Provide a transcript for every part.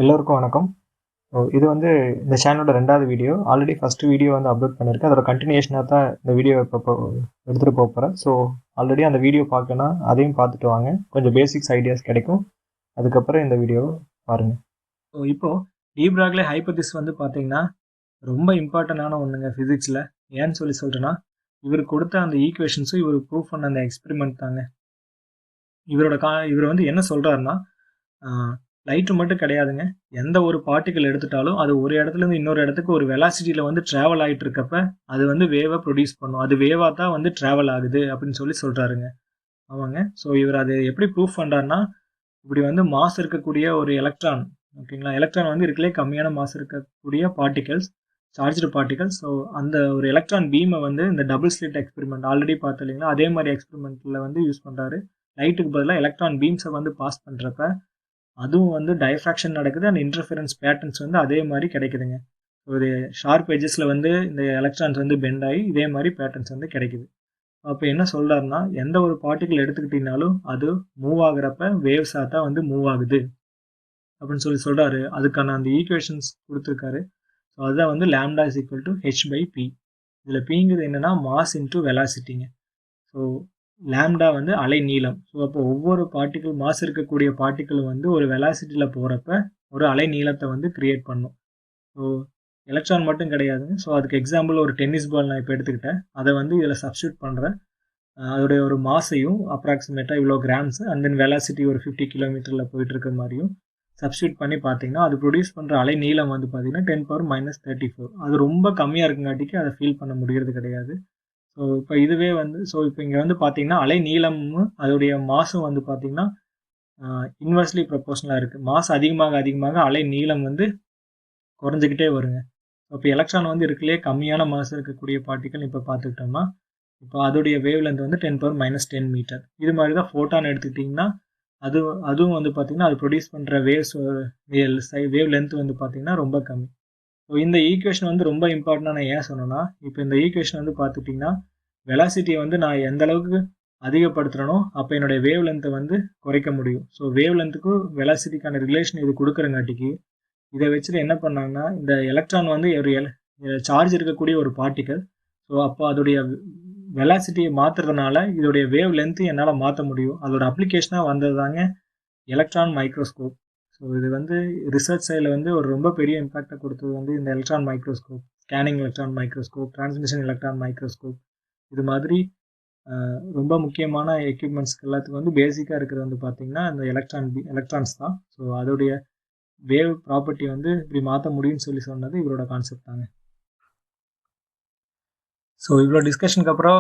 எல்லோருக்கும் வணக்கம். இது வந்து இந்த சேனலோட 2வது வீடியோ. ஆல்ரெடி ஃபஸ்ட்டு வீடியோ வந்து அப்லோட் பண்ணியிருக்கேன். அதோட கண்டினியூஷனாக தான் இந்த வீடியோ இப்போ எடுத்துகிட்டு போகிறேன். ஸோ ஆல்ரெடி அந்த வீடியோ பார்க்கணுன்னா அதையும் பார்த்துட்டு வாங்க. கொஞ்சம் பேசிக்ஸ் ஐடியாஸ் கிடைக்கும். அதுக்கப்புறம் இந்த வீடியோவை பாருங்கள். ஸோ இப்போது டி பிராக்லே ஹைபோதீசிஸ் வந்து பார்த்தீங்கன்னா ரொம்ப இம்பார்ட்டண்டான ஒன்றுங்க ஃபிசிக்ஸில். ஏன்னு சொல்கிறேன்னா, இவர் கொடுத்த அந்த ஈக்குவேஷன்ஸும் இவர் ப்ரூவ் பண்ண அந்த எக்ஸ்பெரிமெண்ட் தாங்க. இவர் வந்து என்ன சொல்கிறாருன்னா, லைட்டு மட்டும் கிடையாதுங்க. எந்த ஒரு பார்ட்டிக்கல் எடுத்துட்டாலும் அது ஒரு இடத்துலேருந்து இன்னொரு இடத்துக்கு ஒரு வெலாசிட்டியில் வந்து ட்ராவல் ஆகிட்டு இருக்கப்ப அது வந்து வேவை ப்ரொடியூஸ் பண்ணும். அது வேவாக தான் வந்து ட்ராவல் ஆகுது அப்படின்னு சொல்கிறாருங்க. ஆமாங்க. ஸோ இவர் அது எப்படி ப்ரூஃப் பண்ணுறாருன்னா, இப்படி வந்து மாஸ் இருக்கக்கூடிய ஒரு எலக்ட்ரான், ஓகேங்களா, எலக்ட்ரான் வந்து இருக்கலே கம்மியான மாஸ் இருக்கக்கூடிய பார்ட்டிகல்ஸ், சார்ஜ்டு பார்ட்டிகல்ஸ். ஸோ அந்த ஒரு எலக்ட்ரான் பீமை வந்து இந்த டபுள் ஸ்லிட் எக்ஸ்பெரிமெண்ட் ஆல்ரெடி பார்த்து இல்லைங்களா, அதே மாதிரி எக்ஸ்பெரிமெண்ட்டில் வந்து யூஸ் பண்ணுறாரு. லைட்டுக்கு பதிலாக எலக்ட்ரான் பீம்ஸை வந்து பாஸ் பண்ணுறப்ப அதுவும் வந்து டைஃப்ராக்ஷன் நடக்குது அண்ட் இன்டர்ஃபரன்ஸ் பேட்டர்ன்ஸ் வந்து அதே மாதிரி கிடைக்குதுங்க. ஒரு ஷார்ப் எஜஸில் வந்து இந்த எலக்ட்ரான்ஸ் வந்து பெண்ட் ஆகி இதே மாதிரி பேட்டர்ன்ஸ் வந்து கிடைக்குது. அப்போ என்ன சொல்கிறாருன்னா, எந்த ஒரு பார்ட்டிகல் எடுத்துக்கிட்டிங்கனாலும் அது மூவ் ஆகுறப்ப வேவ்ஸாக தான் வந்து மூவ் ஆகுது அப்படின்னு சொல்கிறாரு. அதுக்கான அந்த ஈக்குவேஷன்ஸ் கொடுத்துருக்காரு. ஸோ அதுதான் வந்து lambda is equal to h/p. இதில் பிங்கிறது என்னென்னா மாஸ் இன்டூ வெலாசிட்டிங்க. ஸோ லாம்டா வந்து அலை நீளம். ஸோ அப்போ ஒவ்வொரு பார்ட்டிக்கல் மாஸ் இருக்கக்கூடிய பார்ட்டிக்கலும் வந்து ஒரு வெலாசிட்டியில் போகிறப்ப ஒரு அலை நீளத்தை வந்து கிரியேட் பண்ணும். ஸோ எலக்ட்ரான் மட்டும் கிடையாதுங்க. ஸோ அதுக்கு எக்ஸாம்பிள் ஒரு டென்னிஸ் பால் நான் இப்போ எடுத்துக்கிட்டேன். அதை வந்து இதில் சப்ஸ்டியூட் பண்ணுறேன். அதோடைய ஒரு மாஸையும் அப்ராக்சிமேட்டாக இவ்வளோ கிராம்ஸ் அண்ட் தென் வெலாசிட்டி ஒரு 50 கிலோமீட்டரில் போயிட்டு இருக்க மாதிரியும் சப்ஸ்டியூட் பண்ணி பார்த்தீங்கன்னா அது ப்ரொடியூஸ் பண்ணுற அலை நீளம் வந்து பார்த்தீங்கன்னா 10⁻−34. அது ரொம்ப கம்மியாக இருக்குங்காட்டிக்கு அதை ஃபீல் பண்ண முடியறது கிடையாது. ஸோ இப்போ இதுவே வந்து இப்போ இங்கே வந்து பார்த்தீங்கன்னா அலை நீளமும் அதோடைய மாசும் வந்து பார்த்தீங்கன்னா இன்வெர்ஸ்லி ப்ரொபோஷனலாக இருக்குது. மாஸ் அதிகமாக அலை நீளம் வந்து குறைஞ்சிக்கிட்டே வருங்க. இப்போ எலக்ட்ரான் வந்து இருக்கலே கம்மியான மாஸ் இருக்கக்கூடிய பார்ட்டிக்கல் இப்போ பார்த்துக்கிட்டோம்னா இப்போ அதோடைய வேவ் லென்த் வந்து 10⁻−10 மீட்டர். இது மாதிரி தான் ஃபோட்டான் எடுத்துக்கிட்டிங்கன்னா அதுவும் வந்து பார்த்தீங்கன்னா அது ப்ரொடியூஸ் பண்ணுற வேவ் லென்த் வந்து பார்த்தீங்கன்னா ரொம்ப கம்மி. ஸோ இந்த ஈக்குவேஷன் வந்து ரொம்ப இம்பார்ட்டண்டாக நான் ஏன் சொன்னேன்னா, இப்போ இந்த ஈக்குவேஷன் வந்து பார்த்துட்டிங்கன்னா வெலாசிட்டியை வந்து நான் எந்த அளவுக்கு அதிகப்படுத்துகிறனோ அப்போ என்னுடைய வேவ் லென்த்தை வந்து குறைக்க முடியும். ஸோ வேவ் லென்த்துக்கும் வெலாசிட்டிக்கான ரிலேஷன் இது கொடுக்குறங்காட்டிக்கு இதை வச்சுட்டு என்ன பண்ணாங்கன்னா, இந்த எலக்ட்ரான் வந்து ஒரு சார்ஜ் இருக்கக்கூடிய ஒரு பார்ட்டிக்கல். ஸோ அப்போ அதோடைய வெலாசிட்டியை மாற்றுறதுனால இதோடைய வேவ் லென்த்து என்னால் மாற்ற முடியும். அதோட அப்ளிகேஷனாக வந்தது தாங்க எலக்ட்ரான் மைக்ரோஸ்கோப். ஸோ இது வந்து ரிசர்ச் சைடில் வந்து ஒரு ரொம்ப பெரிய இம்பாக்டை கொடுத்தது வந்து இந்த electron microscope, scanning electron microscope, transmission electron microscope. இது மாதிரி ரொம்ப முக்கியமான எக்யூப்மெண்ட்ஸ்க்கு எல்லாத்துக்கும் வந்து பேசிக்காக இருக்கிறது வந்து பார்த்திங்கன்னா இந்த எலக்ட்ரான்ஸ் தான். ஸோ அதோடைய வேவ் ப்ராப்பர்ட்டி வந்து இப்படி மாற்ற முடியும்னு சொன்னது இவரோட கான்செப்ட் தாங்க. ஸோ இவ்வளோ டிஸ்கஷனுக்கு அப்புறம்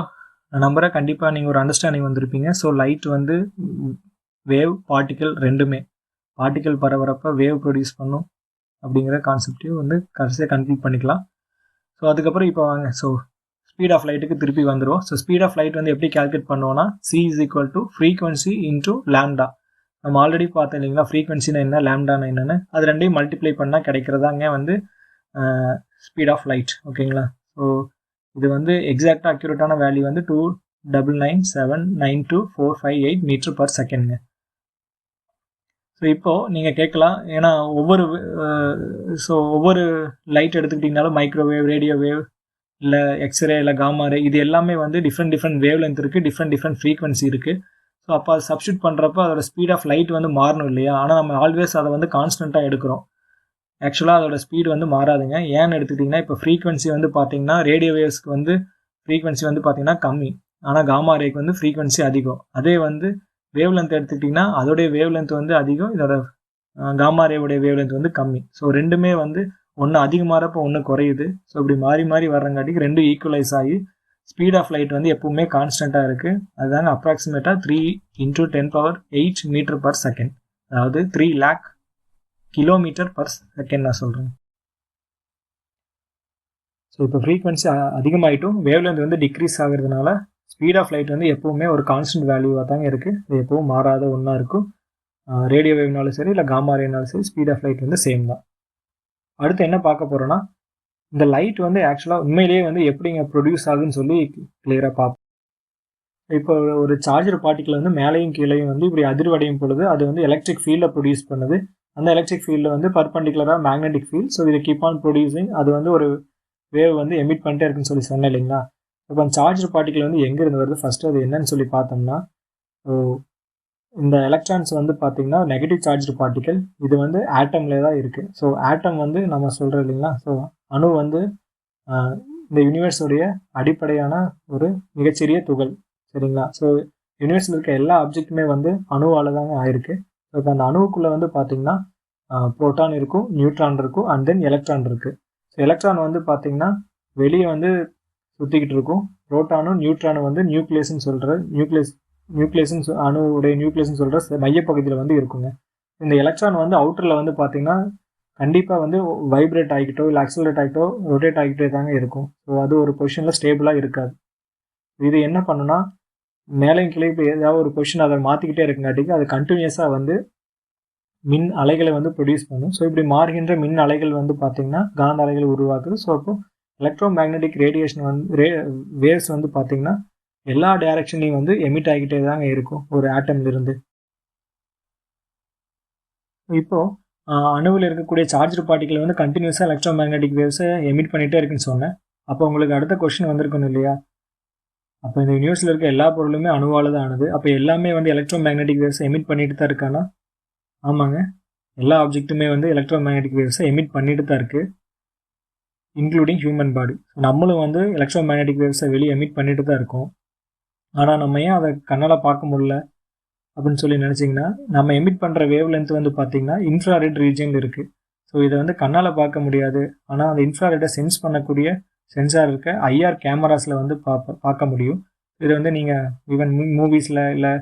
நான் நம்புகிறேன் கண்டிப்பாக நீங்கள் ஒரு அண்டர்ஸ்டாண்டிங் வந்திருப்பீங்க. ஸோ லைட் வந்து வேவ் பார்ட்டிக்கல் ரெண்டுமே, பார்ட்டிக்கல் பரவறப்ப வேவ் ப்ரொடியூஸ் பண்ணும் அப்படிங்கிற கான்செப்டையும் வந்து கடைசியாக கன்க்ளூட் பண்ணிக்கலாம். ஸோ அதுக்கப்புறம் இப்போ வாங்க ஸ்பீட் ஆஃப் லைட்டுக்கு திருப்பி வந்துடுவோம். ஸோ ஸ்பீட் ஆஃப் லைட் வந்து எப்படி கால்குலேட் பண்ணுவோம்னா, c = ஃப்ரீக்வன்சி இன்டூ லாம்டா. நம்ம ஆல்ரெடி பார்த்தோம் இல்லைங்களா, ஃப்ரீக்வன்சினா என்ன, லாம்டானா என்னென்னு. அது ரெண்டையும் மல்டிப்ளை பண்ணால் கிடைக்கிறதாங்க வந்து ஸ்பீட் ஆஃப் லைட். ஓகேங்களா. ஸோ இது வந்து எக்ஸாக்டாக அக்யூரேட்டான வேல்யூ வந்து 299792458 மீட்டர்/செகண்ட்ங்க. ஸோ இப்போது நீங்கள் கேட்கலாம், ஏன்னா ஒவ்வொரு லைட் எடுத்துக்கிட்டிங்கனாலும் மைக்ரோவேவ், ரேடியோ வேவ், இல்லை எக்ஸ்ரே, இல்லை காமாரே, இது எல்லாமே வந்து டிஃப்ரெண்ட் வேவ் லென்த் இருக்குது, டிஃப்ரெண்ட் ஃப்ரீக்வன்சி இருக்குது. ஸோ அப்போ அதை சப்ஸ்டியூட் பண்ணுறப்ப அதோட ஸ்பீட் ஆஃப் லைட் வந்து மாறணும் இல்லையா. ஆனால் நம்ம ஆல்வேஸ் அதை வந்து கான்ஸ்டண்ட்டாக எடுக்கிறோம். ஆக்சுவலாக அதோட ஸ்பீடு வந்து மாறாதுங்க. ஏன்னு எடுத்துக்கிட்டிங்கன்னா, இப்போ ஃப்ரீக்வன்சி வந்து பார்த்தீங்கன்னா ரேடியோ வேவ்ஸ்க்கு வந்து ஃப்ரீக்வன்சி வந்து பார்த்தீங்கன்னா கம்மி, ஆனால் காமாரேக்கு வந்து ஃப்ரீக்வன்சி அதிகம். அதே வந்து வேவ் லென்த் எடுத்துக்கிட்டிங்கன்னா அதோடைய வேவ் லென்த் வந்து அதிகம், இதோட காமாரேவுடைய வேவ் லென்த் வந்து கம்மி. ஸோ ரெண்டுமே வந்து ஒன்று அதிகமாகறப்போ ஒன்று குறையுது. ஸோ இப்படி மாறி வரங்காட்டிக்கு ரெண்டும் ஈக்குவலைஸ் ஆகி ஸ்பீட் ஆஃப் லைட் வந்து எப்பவுமே கான்ஸ்டண்ட்டாக இருக்குது. அதுதாங்க அப்ராக்சிமேட்டாக 3 × 10⁸ மீட்டர்/செகண்ட், அதாவது 3 lakh km/s நான் சொல்கிறேன். ஸோ இப்போ ஃப்ரீக்வன்சி அதிகமாகிட்டும் வேவ் லென்த் வந்து டிக்ரீஸ் ஆகிறதுனால ஸ்பீட் ஆஃப் லைட் வந்து எப்போவுமே ஒரு கான்ஸ்டன்ட் வேல்யூவாக தாங்க இருக்குது. இது எப்பவும் மாறாத ஒன்றா இருக்கும். ரேடியோ வேவ்னாலும் சரி, இல்லை காமாரேனாலும் சரி, ஸ்பீட் ஆஃப் லைட் வந்து சேம் தான். அடுத்து என்ன பார்க்க போகிறோன்னா, இந்த லைட் வந்து ஆக்சுவலாக உண்மையிலேயே வந்து எப்படிங்க ப்ரொடியூஸ் ஆகுதுன்னு சொல்லி கிளியராக பார்ப்போம். இப்போ ஒரு சார்ஜர் பார்ட்டிக்கல் வந்து மேலேயும் கீழேயும் வந்து இப்படி அதிர்வடையும் பொழுது அது வந்து எலக்ட்ரிக் ஃபீல்டை ப்ரொடியூஸ் பண்ணுது. அந்த எலக்ட்ரிக் ஃபீல்டு வந்து பர்பண்டிகுலராக மேக்னெட்டிக் ஃபீல்ட். ஸோ இதை கீப் ஆன் ப்ரொடியூசிங், அது வந்து ஒரு வேவ் வந்து எமிட் பண்ணிட்டே இருக்குன்னு சொல்லி சொன்னேன் இல்லைங்களா. இப்போ அந்த சார்ஜர் பார்ட்டிகல் வந்து எங்கேருந்து வருது, ஃபஸ்ட்டு அது என்னன்னு சொல்லி பார்த்தோம்னா, ஸோ இந்த எலக்ட்ரான்ஸ் வந்து பார்த்தீங்கன்னா நெகட்டிவ் சார்ஜ் பார்ட்டிகல், இது வந்து ஆட்டம்லேயே தான் இருக்குது. ஸோ ஆட்டம் வந்து நம்ம சொல்கிறோம் இல்லைங்களா, ஸோ அணு வந்து இந்த யூனிவர்ஸோடைய அடிப்படையான ஒரு மிகச்சிறிய துகள், சரிங்களா. ஸோ யூனிவர்ஸில் இருக்க எல்லா ஆப்ஜெக்ட்டுமே வந்து அணுவால் தாங்க ஆயிருக்கு. ஸோ இப்போ அந்த அணுவுக்குள்ளே வந்து பார்த்தீங்கன்னா புரோட்டான் இருக்கும், நியூட்ரான் இருக்கும், அண்ட் தென் எலக்ட்ரான் இருக்குது. ஸோ எலக்ட்ரான் வந்து பார்த்தீங்கன்னா வெளியே வந்து சுற்றிக்கிட்டு இருக்கும். புரோட்டானும் நியூட்ரானும் வந்து நியூக்ளியஸ்ன்னு சொல்கிற நியூக்ளியஸ்ன்னு அணுவுடைய நியூக்ளியஸ்ன்னு சொல்கிற மையப்பகுதியில் வந்து இருக்குங்க. இந்த எலக்ட்ரான் வந்து அவுட்டரில் வந்து பார்த்தீங்கன்னா கண்டிப்பாக வந்து வைப்ரேட் ஆகிக்கிட்டோ இல்லை அக்சலரேட் ஆகிட்டோ ரொட்டேட் ஆகிக்கிட்டே தாங்க இருக்கும். ஸோ அது ஒரு பொசிஷனில் ஸ்டேபிளாக இருக்காது. இது என்ன பண்ணுன்னா மேலையும் கீழே இப்போ ஏதாவது ஒரு பொசிஷன் அதை மாற்றிக்கிட்டே இருக்குங்காட்டிக்கு அது கண்டினியூஸாக வந்து மின் அலைகளை வந்து ப்ரொடியூஸ் பண்ணும். ஸோ இப்படி மாறுகின்ற மின் அலைகள் வந்து பார்த்திங்கன்னா காந்த அலைகளை உருவாக்குது. ஸோ அப்போ எலக்ட்ரோ மேக்னெட்டிக் ரேடியேஷன் வந்து வேவ்ஸ் வந்து பார்த்திங்கன்னா எல்லா டைரக்ஷன்லையும் வந்து எமிட் ஆகிக்கிட்டே தாங்க இருக்கும் ஒரு ஆட்டம்லேருந்து. இப்போது அணுவில் இருக்கக்கூடிய சார்ஜர் பார்ட்டிகள் வந்து கண்டினியூஸாக எலக்ட்ரோ மேக்னெட்டிக் வேவ்ஸை எமிட் பண்ணிகிட்டே இருக்குன்னு சொன்னேன். அப்போ உங்களுக்கு அடுத்த கொஸ்டின் வந்திருக்கணும் இல்லையா, அப்போ இந்த யூனிவர்ஸில் இருக்க எல்லா பொருளுமே அணுவால் தான் ஆனது, அப்போ எல்லாமே வந்து எலக்ட்ரோ மேக்னெட்டிக் வேவ்ஸை எமிட் பண்ணிட்டு தான் இருக்கானா? ஆமாங்க, எல்லா ஆப்ஜெக்ட்டுமே வந்து எலக்ட்ரோ மேக்னெட்டிக் வேவ்ஸை எமிட் பண்ணிட்டு தான் இருக்குது, இன்க்ளூடிங் ஹியூமன் பாடி. நம்மளும் வந்து எலக்ட்ரோ மேக்னெட்டிக் வேவ்ஸை வெளியே எமிட் பண்ணிட்டு தான் இருக்கோம். ஆனால் நம்ம ஏன் அதை கண்ணால் பார்க்க முடியல அப்படின்னு சொல்லி நினச்சிங்கன்னா, நம்ம எமிட் பண்ணுற வேவ் லென்த் வந்து பார்த்திங்கன்னா இன்ஃப்ராரெட் ரீஜியனில் இருக்குது. ஸோ இதை வந்து கண்ணால் பார்க்க முடியாது, ஆனால் அந்த இன்ஃப்ராரெட்டை சென்ஸ் பண்ணக்கூடிய சென்சார் இருக்க ஐஆர் கேமராஸில் வந்து பார்க்க முடியும். இதை வந்து நீங்கள் ஈவன் மூவிஸில் இல்லை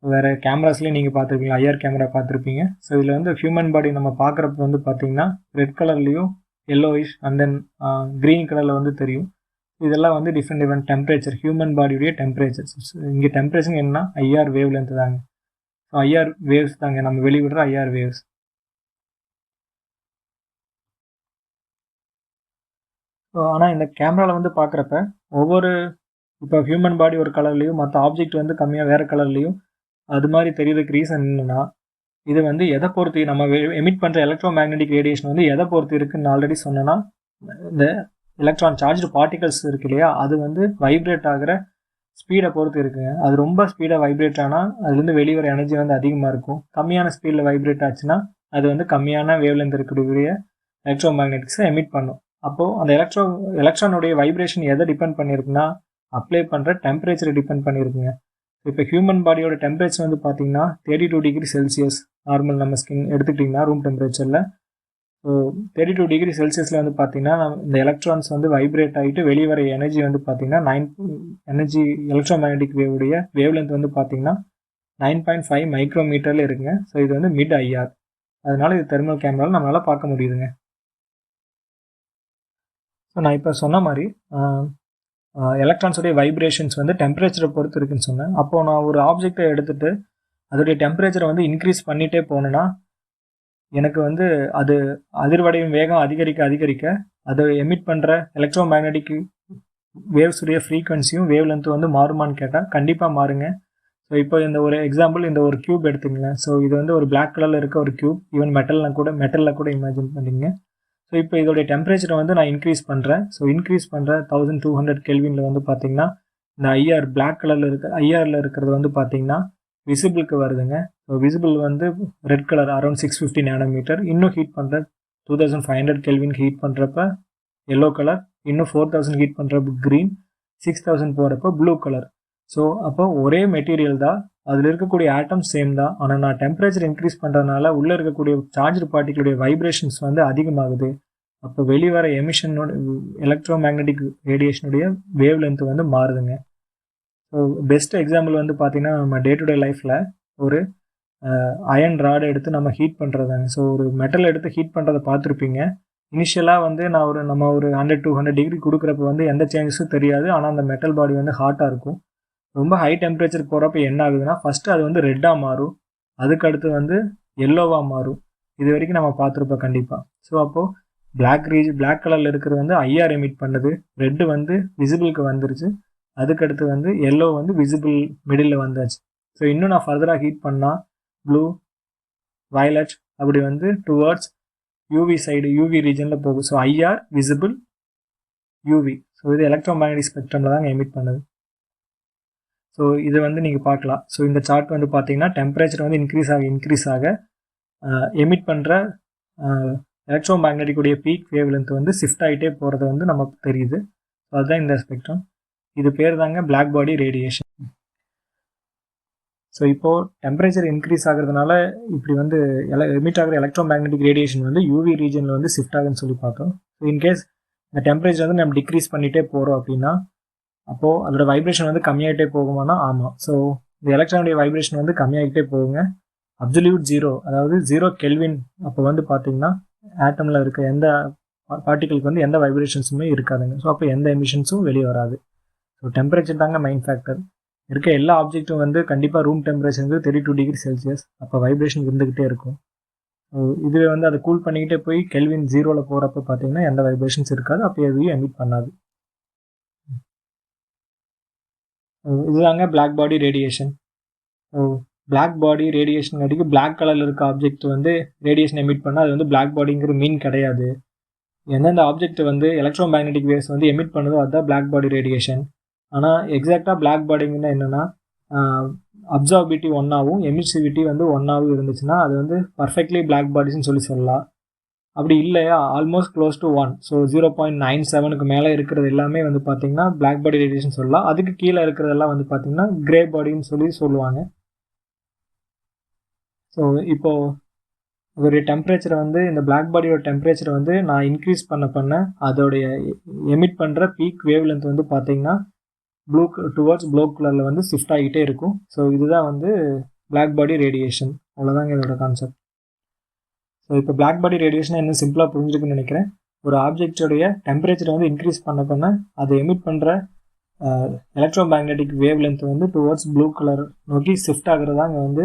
வேறு கேமராஸ்லேயும் நீங்கள் பார்த்துருப்பீங்க, ஐஆர் கேமரா பார்த்துருப்பீங்க. ஸோ இதில் வந்து ஹியூமன் பாடி நம்ம பார்க்குறப்ப வந்து பார்த்திங்கன்னா ரெட் கலர்லேயும் எல்லோயிஷ் அண்ட் தென் க்ரீன் கலரில் வந்து தெரியும். இதெல்லாம் வந்து டிஃப்ரெண்ட் டெம்பரேச்சர், ஹியூமன் பாடியுடைய டெம்பரேச்சர். இங்கே டெம்பரேச்சர் என்னன்னா ஐஆர் வேவ் லென்த் தாங்க. ஸோ ஐஆர் வேவ்ஸ் தாங்க நம்ம வெளிவிடுற ஐஆர் வேவ்ஸ். ஸோ ஆனால் இந்த கேமராவில் வந்து பார்க்குறப்ப ஒவ்வொரு இப்போ ஹியூமன் பாடி ஒரு கலர்லேயும் மற்ற ஆப்ஜெக்ட் வந்து கம்மியாக வேறு கலர்லேயும் அது மாதிரி தெரியறதுக்கு ரீசன் என்னென்னா, இது வந்து எதை பொறுத்து நம்ம எமிட் பண்ணுற எலக்ட்ரோ மேக்னெட்டிக் ரேடியேஷன் வந்து எதை பொறுத்து இருக்குன்னு ஆல்ரெடி சொன்னேன்னா, இந்த எலக்ட்ரான் சார்ஜ் பார்ட்டிகல்ஸ் இருக்கு இல்லையா, அது வந்து வைப்ரேட் ஆகிற ஸ்பீடை பொறுத்து இருக்குங்க. அது ரொம்ப ஸ்பீடாக வைப்ரேட் ஆனால் அதுலேருந்து வெளிவர எனர்ஜி வந்து அதிகமாக இருக்கும். கம்மியான ஸ்பீடில் வைப்ரேட் ஆச்சுன்னா அது வந்து கம்மியான வேவ் லென்த் இருக்கக்கூடிய எலக்ட்ரோ மேக்னெட்டிக்ஸை எமிட் பண்ணும். அப்போது அந்த எலக்ட்ரானுடைய வைப்ரேஷன் எதை டிபெண்ட் பண்ணியிருக்குன்னா, அப்ளை பண்ணுற டெம்பரேச்சரை டிபெண்ட் பண்ணியிருக்குங்க. இப்போ ஹியூமன் பாடியோட டெம்பரேச்சர் வந்து பார்த்தீங்கன்னா 32 டிகிரி செல்சியஸ் நார்மல் நம்ம ஸ்கின் எடுத்துக்கிட்டிங்கன்னா ரூம் டெம்பரேச்சரில். ஸோ 32 டிகிரி செல்சியஸில் வந்து பார்த்தீங்கன்னா இந்த எலக்ட்ரான்ஸ் வந்து வைப்ரேட் ஆகிட்டு வெளியே வர எனர்ஜி வந்து பார்த்தீங்கன்னா எனர்ஜி எலக்ட்ரோ மேக்னெட்டிக் வேவுடைய வேவ் லென்த் வந்து பார்த்தீங்கன்னா 9.5 மைக்ரோமீட்டரில் இருக்குங்க. ஸோ இது வந்து மிட் ஐஆர், அதனால இது தெர்மல் கேமராவில் நம்மளால் பார்க்க முடியுதுங்க. ஸோ நான் இப்போ சொன்ன மாதிரி எலக்ட்ரான்ஸோடைய வைப்ரேஷன்ஸ் வந்து டெம்பரேச்சரை பொறுத்து இருக்குன்னு சொன்னேன். அப்போது நான் ஒரு ஆப்ஜெக்டை எடுத்துகிட்டு அதோடைய டெம்பரேச்சரை வந்து இன்க்ரீஸ் பண்ணிகிட்டே போனேன்னா எனக்கு வந்து அது அதிர்வடையும் வேகம் அதிகரிக்க அதை எமிட் பண்ணுற எலக்ட்ரோ மேக்னெட்டிக் வேவ்ஸுடைய ஃப்ரீக்வன்சியும் வேவ் லென்த்தும் வந்து மாறுமான்னு கேட்டால் கண்டிப்பாக மாறுங்க. ஸோ இப்போ இந்த ஒரு எக்ஸாம்பிள், இந்த ஒரு க்யூப் எடுத்துங்களேன். ஸோ இது வந்து ஒரு பிளாக் கலரில் இருக்க ஒரு க்யூப், ஈவன் மெட்டலில் கூட இமேஜின் பண்ணிங்க. ஸோ இப்போ இதோடைய டெம்பரேச்சரை வந்து நான் இன்க்ரீஸ் பண்ணுறேன். ஸோ இன்க்ரீஸ் பண்ணுற 1200 கெல்வினில் வந்து பார்த்திங்கன்னா இந்த ஐஆர் பிளாக் கலரில் ஐஆரில் இருக்கிறது வந்து பார்த்திங்கன்னா விசிபிளுக்கு வருதுங்க. ஸோ விசிபிள் வந்து ரெட் கலர் அரௌண்ட் 650 நேனோமீட்டர். இன்னும் ஹீட் பண்ணுற 2500 கெல்வின் ஹீட் பண்ணுறப்ப எல்லோ கலர், இன்னும் 4000 ஹீட் பண்ணுறப்ப க்ரீன், 6000 போகிறப்ப ப்ளூ கலர். ஸோ அப்போ ஒரே மெட்டீரியல் தான், அதில் இருக்கக்கூடிய ஆட்டம் சேம் தான், ஆனால் நான் டெம்பரேச்சர் இன்க்ரீஸ் பண்ணுறதுனால உள்ளே இருக்கக்கூடிய சார்ஜ் பார்ட்டிகளுடைய வைப்ரேஷன்ஸ் வந்து அதிகமாகுது. அப்போ வெளிவர எமிஷனோட எலக்ட்ரோ மேக்னெட்டிக் ரேடியேஷனுடைய வேவ் லென்த் வந்து மாறுதுங்க. ஸோ பெஸ்ட் எக்ஸாம்பிள் வந்து பார்த்திங்கன்னா நம்ம டே டு டே லைஃப்பில் ஒரு அயன் ராடை எடுத்து நம்ம ஹீட் பண்ணுறதாங்க. ஸோ ஒரு மெட்டல் எடுத்து ஹீட் பண்ணுறதை பார்த்துருப்பீங்க. இனிஷியலாக வந்து நம்ம ஒரு 100-200 டிகிரி கொடுக்குறப்ப வந்து எந்த சேஞ்சஸும் தெரியாது, ஆனால் அந்த மெட்டல் பாடி வந்து ஹாட்டாக இருக்கும். ரொம்ப ஹை டெம்பரேச்சர் போகிறப்ப என்ன ஆகுதுன்னா, ஃபஸ்ட்டு அது வந்து ரெட்டாக மாறும், அதுக்கடுத்து வந்து எல்லோவாக மாறும். இது வரைக்கும் நம்ம பார்த்துருப்போம் கண்டிப்பாக. ஸோ அப்போது பிளாக் கலரில் இருக்கிறது வந்து ஐஆர் எமிட் பண்ணுது, ரெட்டு வந்து விசிபிளுக்கு வந்துருச்சு, அதுக்கடுத்து வந்து எல்லோ வந்து விசிபிள் மிடில் வந்தாச்சு. ஸோ இன்னும் நான் ஃபர்தராக ஹீட் பண்ணால் ப்ளூ, வயலட், அப்படி வந்து டுவர்ட்ஸ் யூவி சைடு யூவி ரீஜனில் போகும். So IR visible UV. So இது எலக்ட்ரோ மேக்னடிக் ஸ்பெக்ட்ரமில் தாங்க எமிட் பண்ணுது. ஸோ இதை வந்து நீங்கள் பார்க்கலாம். ஸோ இந்த சார்ட் வந்து பார்த்தீங்கன்னா டெம்பரேச்சர் வந்து இன்க்ரீஸ் ஆக எமிட் பண்ணுற எலக்ட்ரோ மேக்னெட்டிக்குடைய பீக் வேவ் லென்த் வந்து ஷிஃப்ட் ஆகிட்டே போகிறது வந்து நமக்கு தெரியுது. ஸோ அதுதான் இந்த ஸ்பெக்ட்ரம். இது பேர் தாங்க பிளாக் பாடி ரேடியேஷன். ஸோ இப்போது டெம்பரேச்சர் இன்க்ரீஸ் ஆகிறதுனால இப்படி வந்து எமிட் ஆகிற எலக்ட்ரோ மேக்னெட்டிக் ரேடியேஷன் வந்து யூவி ரீஜனில் வந்து ஷிஃப்ட் ஆகுன்னு சொல்லி பார்த்தோம். ஸோ இன்கேஸ் இந்த டெம்பரேச்சர் வந்து நம்ம டிக்ரீஸ் பண்ணிகிட்டே போகிறோம் அப்படின்னா அப்போது அதோட வைப்ரேஷன் வந்து கம்மியாகிட்டே போகுமானா ஆமாம். ஸோ இந்த எலக்ட்ரானுடைய வைப்ரேஷன் வந்து கம்மியாகிட்டே போகுங்க. அப்சல்யூட் 0, அதாவது 0 கெல்வின் அப்போ வந்து பார்த்தீங்கன்னா ஆட்டமில் இருக்க எந்த பார்ட்டிகளுக்கு வந்து எந்த வைப்ரேஷன்ஸுமே இருக்காதுங்க. ஸோ அப்போ எந்த எமிஷன்ஸும் வெளியே வராது. ஸோ டெம்பரேச்சர் தாங்க மெயின் ஃபேக்டர். இருக்க எல்லா ஆப்ஜெக்ட்டும் வந்து கண்டிப்பாக ரூம் டெம்பரேச்சர் வந்து 32 டிகிரி செல்சியஸ் அப்போ வைப்ரேஷன் இருந்துக்கிட்டே இருக்கும். ஸோ இதுவே வந்து அதை கூல் பண்ணிக்கிட்டே போய் கெல்வின் 0ல் போகிறப்ப பார்த்தீங்கன்னா எந்த வைப்ரேஷன்ஸ் இருக்காது, அப்போ எதையும் எமிட் பண்ணாது. இதுதாங்க black body radiation. So black body radiation அடிக்கு பிளாக் கலரில் இருக்க ஆப்ஜெக்ட் வந்து ரேடியேஷன் எமிட் பண்ணால் அது வந்து பிளாக் பாடிங்கிற மீன் கிடையாது. எந்தெந்த ஆப்ஜெக்ட் வந்து எலக்ட்ரோ மேக்னெட்டிக் வேவ்ஸ் வந்து எமிட் பண்ணுதோ அதுதான் பிளாக் பாடி ரேடியேஷன். ஆனால் எக்ஸாக்டாக பிளாக் பாடிங்கன்னா என்னென்னா அப்சார்பிலிட்டி 1ஆகவும் எமிசிவிட்டி வந்து 1ஆகவும் இருந்துச்சுன்னா அது வந்து பர்ஃபெக்ட்லி பிளாக் பாடிஸ்ன்னு சொல்லலாம். அப்படி இல்லையா ஆல்மோஸ்ட் க்ளோஸ் டு 1, ஸோ 0.97க்கு மேலே இருக்கிறது எல்லாமே வந்து பார்த்திங்கன்னா பிளாக் பாடி ரேடியேஷன் சொல்லலாம். அதுக்கு கீழே இருக்கிறதெல்லாம் வந்து பார்த்திங்கன்னா கிரே பாடின்னு சொல்லுவாங்க. ஸோ இப்போது அதோடைய டெம்பரேச்சரை வந்து இந்த பிளாக் பாடியோட டெம்பரேச்சரை வந்து நான் இன்க்ரீஸ் பண்ண அதோடைய எமிட் பண்ணுற பீக் வேவ் லென்த் வந்து பார்த்திங்கன்னா டுவர்ட்ஸ் ப்ளூ கலரில் வந்து ஷிஃப்ட் ஆகிட்டே இருக்கும். ஸோ இதுதான் வந்து பிளாக் பாடி ரேடியேஷன். அவ்வளோதாங்க இதோட கான்செப்ட். ஸோ இப்போ பிளாக் பாடி ரேடியேஷன் இன்னும் சிம்பிளாக புரிஞ்சுருக்குன்னு நினைக்கிறேன். ஒரு ஆப்ஜெக்டோடைய டெம்பரேச்சரை வந்து இன்க்ரீஸ் பண்ண அதை எமிட் பண்ணுற எலக்ட்ரோ மேக்னெட்டிக் வேவ் லென்த் வந்து டுவர்ட்ஸ் ப்ளூ கலர் நோக்கி ஷிஃப்ட் ஆகிறதாங்க வந்து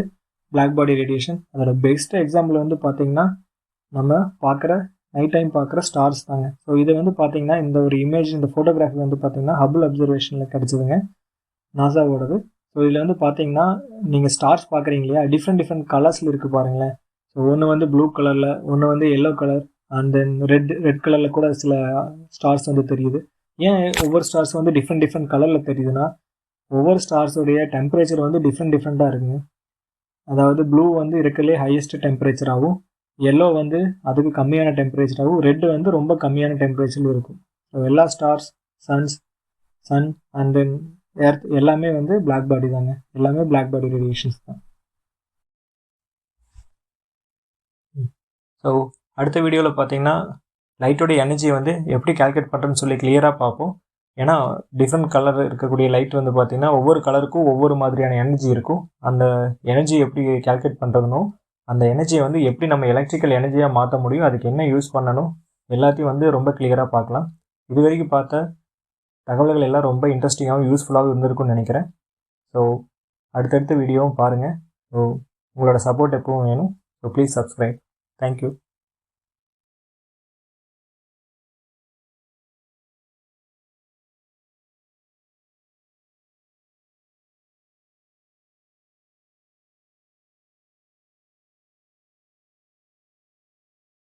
பிளாக் பாடி ரேடியேஷன். அதோட பெஸ்ட் எக்ஸாம்பிள் வந்து பார்த்திங்கன்னா நம்ம நைட் டைம் பார்க்குற ஸ்டார்ஸ் தாங்க. ஸோ இதை வந்து பார்த்திங்கன்னா இந்த ஒரு இமேஜ் இந்த ஃபோட்டோகிராஃபி வந்து பார்த்திங்கன்னா ஹபிள் அப்சர்வேஷனில் கிடச்சிதுங்க, நாசாவோடது. ஸோ இதில் வந்து பார்த்திங்கன்னா நீங்கள் ஸ்டார்ஸ் பார்க்குறீங்க இல்லையா, டிஃப்ரெண்ட் கலர்ஸில் இருக்குது பாருங்களேன். ஸோ ஒன்று வந்து ப்ளூ கலரில், ஒன்று வந்து yellow colour, and then red கலரில் கூட சில ஸ்டார்ஸ் வந்து தெரியுது. ஏன் ஒவ்வொரு ஸ்டார்ஸ் வந்து டிஃப்ரெண்ட் கலரில் தெரியுதுன்னா ஒவ்வொரு ஸ்டார்ஸோடைய டெம்பரேச்சர் வந்து டிஃப்ரெண்ட்டாக இருக்குங்க. அதாவது ப்ளூ வந்து இருக்கிறதுலே ஹையஸ்ட் டெம்பரேச்சராகவும், எல்லோ வந்து அதுக்கு கம்மியான டெம்பரேச்சராகவும், ரெட்டு வந்து ரொம்ப கம்மியான டெம்பரேச்சரில் இருக்கும். ஸோ எல்லா stars, sun and then earth எல்லாமே வந்து பிளாக் பாடி தாங்க. எல்லாமே பிளாக் பாடி ரேடியேஷன்ஸ் தான். ஸோ அடுத்த வீடியோவில் பார்த்தீங்கன்னா லைட்டோடைய எனர்ஜி வந்து எப்படி கால்குலேட் பண்ணுறேன்னு சொல்லி கிளியராக பார்ப்போம். ஏன்னா டிஃப்ரெண்ட் கலர் இருக்கக்கூடிய லைட் வந்து பார்த்திங்கன்னா ஒவ்வொரு கலருக்கும் ஒவ்வொரு மாதிரியான எனர்ஜி இருக்கும். அந்த எனர்ஜி எப்படி கால்குலேட் பண்ணுறதுனோ அந்த எனர்ஜியை வந்து எப்படி நம்ம எலக்ட்ரிக்கல் எனர்ஜியாக மாற்ற முடியும், அதுக்கு என்ன யூஸ் பண்ணணும், எல்லாத்தையும் வந்து ரொம்ப கிளியராக பார்க்கலாம். இது வரைக்கும் பார்த்த தகவல்கள் எல்லாம் ரொம்ப இன்ட்ரெஸ்டிங்காகவும் யூஸ்ஃபுல்லாகவும் இருந்திருக்கும்னு நினைக்கிறேன். ஸோ அடுத்தடுத்த வீடியோவும் பாருங்கள். ஸோ உங்களோட சப்போர்ட் எப்பவும் வேணும். So please subscribe. தேங்க்யூ.